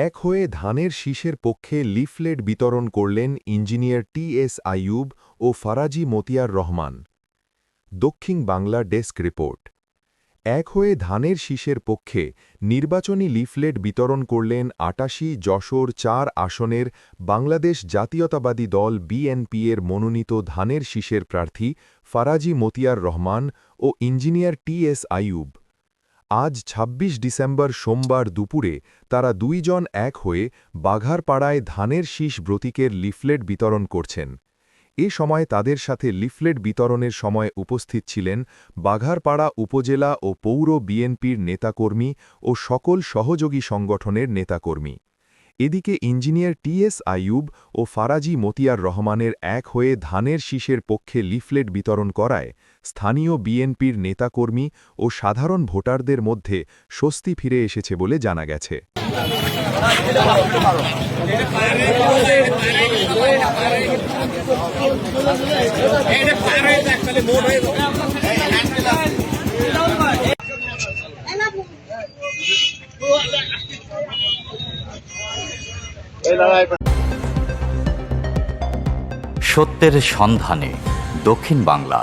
এক হয়ে ধানের শীষের পক্ষে লিফলেট বিতরণ করলেন ইঞ্জিনিয়ার টি.এস. আইয়ুব ও ফারাজি মতিয়ার রহমান। দক্ষিণ বাংলা ডেস্ক রিপোর্ট। এক হয়ে ধানের শীষের পক্ষে নির্বাচনী লিফলেট বিতরণ করলেন ৮৮ যশোর ৪ আসনের বাংলাদেশ জাতীয়তাবাদী দল বিএনপি-এর মনোনীত ধানের শীষের প্রার্থী ফারাজি মতিয়ার রহমান ও ইঞ্জিনিয়ার টি.এস. আইয়ুব। আজ ২৬ ডিসেম্বর সোমবার দুপুরে তারা দুইজন এক হয়ে বাঘারপাড়ায় ধানের শীষ প্রতীকের লিফলেট বিতরণ করছেন। এ সময় তাদের সাথে লিফলেট বিতরণের সময় উপস্থিত ছিলেন বাঘারপাড়া উপজেলা ও পৌর বিএনপির নেতাকর্মী ও সকল সহযোগী সংগঠনের নেতাকর্মী। এদিকে ইঞ্জিনিয়ার টি.এস. আইয়ুব ও ফারাজি মতিয়ার রহমানের এক হয়ে ধানের শীষের পক্ষে লিফলেট বিতরণ করায় স্থানীয় বিএনপির নেতাকর্মী ও সাধারণ ভোটারদের মধ্যে স্বস্তি ফিরে এসেছে বলে জানা গেছে। সত্যের সন্ধানে দক্ষিণ বাংলা।